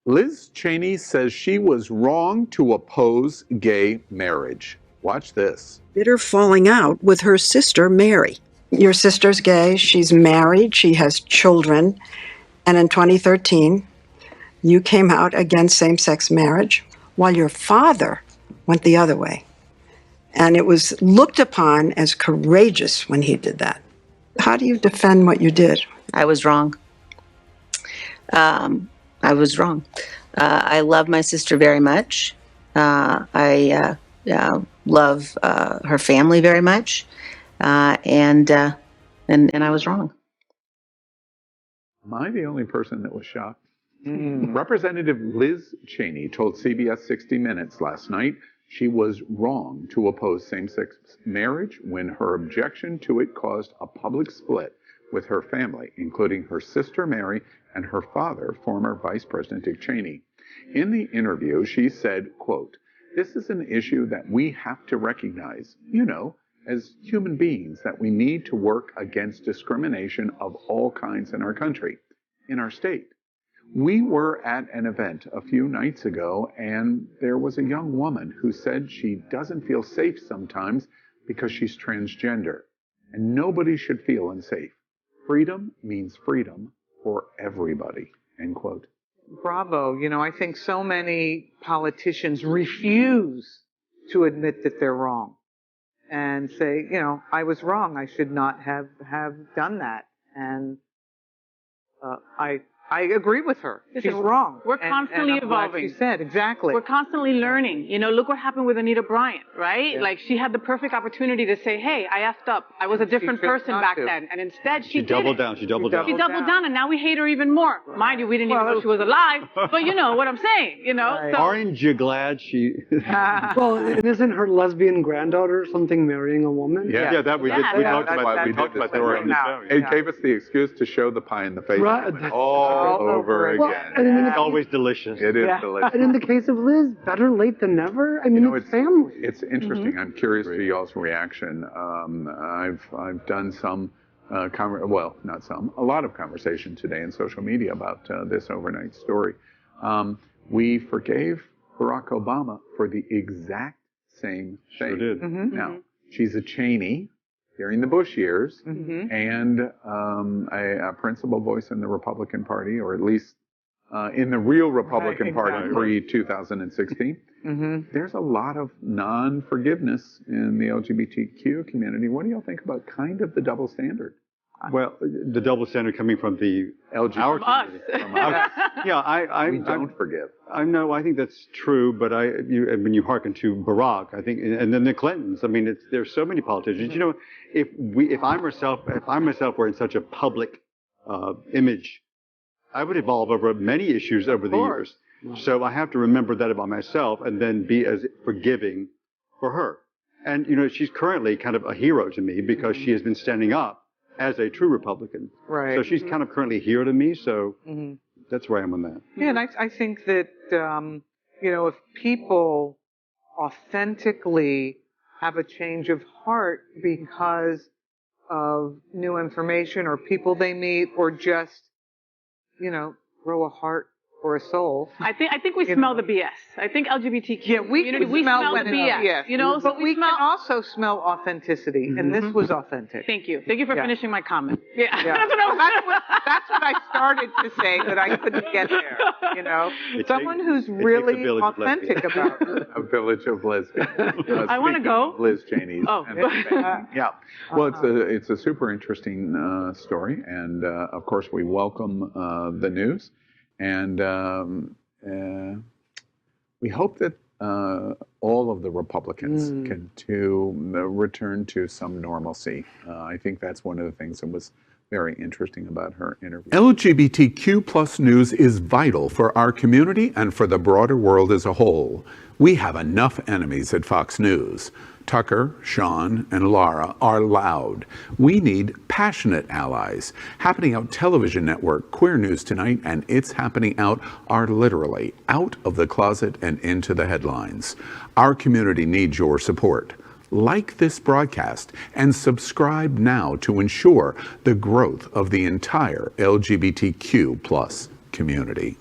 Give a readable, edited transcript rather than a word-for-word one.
Liz Cheney says she was wrong to oppose gay marriage. Watch this. Bitter falling out with her sister, Mary. Your sister's gay. She's married. She has children. And in 2013, you came out against same-sex marriage while your father went the other way. And it was looked upon as courageous when he did that. How do you defend what you did? I was wrong. I was wrong. I love my sister very much. I love her family very much, and I was wrong. Am I the only person that was shocked? Representative Liz Cheney told CBS 60 Minutes last night she was wrong to oppose same-sex marriage when her objection to it caused a public split with her family, including her sister Mary and her father, former Vice President Dick Cheney. In the interview, she said, quote, "This is an issue that we have to recognize, as human beings, that we need to work against discrimination of all kinds in our country, in our state. We were at an event a few nights ago, and there was a young woman who said she doesn't feel safe sometimes because she's transgender, and nobody should feel unsafe. Freedom means freedom for everybody," end quote. Bravo. I think so many politicians refuse to admit that they're wrong and say, I was wrong. I should not have done that. And I agree with her. She's wrong. We're constantly evolving. She said, exactly. We're constantly learning. Look what happened with Anita Bryant, right? Yeah. Like, she had the perfect opportunity to say, hey, I effed up. I was a different person back then. And instead, she doubled down. She doubled down. She doubled down, and now we hate her even more. Right. Mind you, we didn't even know she was alive. But you know what I'm saying, Right. So, aren't you glad she... Well, isn't her lesbian granddaughter something marrying a woman? Yeah, that we did. We talked about that. We talked about that on the show. It gave us the excuse to show the pie in the face. Right. All over again. It's always delicious. It is delicious. And in the case of Liz, better late than never. I mean, it's family. It's interesting. I'm curious to y'all's reaction. I've done some, not some, a lot of conversation today in social media about this overnight story. We forgave Barack Obama for the exact same thing. Sure did. Now, she's a Cheney during the Bush years, and a principal voice in the Republican Party, or at least in the real Republican Party pre-2016. There's a lot of non-forgiveness in the LGBTQ community. What do y'all think about kind of the double standard? Well, the double standard coming from the LGBT community. From us. Yeah, we don't forgive. I know. I think that's true, but when you hearken to Barack, I think, and then the Clintons. I mean, there's so many politicians. If I myself were in such a public image, I would evolve over many issues over the years. So I have to remember that about myself, and then be as forgiving for her. And she's currently kind of a hero to me because she has been standing up as a true Republican. Right. So she's kind of currently a hero to me. So that's where I am on that. Yeah, and I think that if people authentically have a change of heart because of new information or people they meet, or just grow a heart or a soul. I think we smell the BS. I think LGBTQ we smell the BS. But we can also smell authenticity, and this was authentic. Thank you for finishing my comment. Yeah. That's what I started to say, but I couldn't get there. Someone who's really authentic about it. A village of lesbians. I want to go. Liz Cheney's. Oh. Yeah. Well, it's a super interesting story, and of course we welcome the news. And we hope that all of the Republicans can return to some normalcy. I think that's one of the things that was very interesting about her interview. LGBTQ plus news is vital for our community and for the broader world as a whole. We have enough enemies at Fox News. Tucker, Sean, and Laura are loud. We need passionate allies. Happening Out Television Network, Queer News Tonight, and It's Happening Out are literally out of the closet and into the headlines. Our community needs your support. Like this broadcast and subscribe now to ensure the growth of the entire LGBTQ plus community.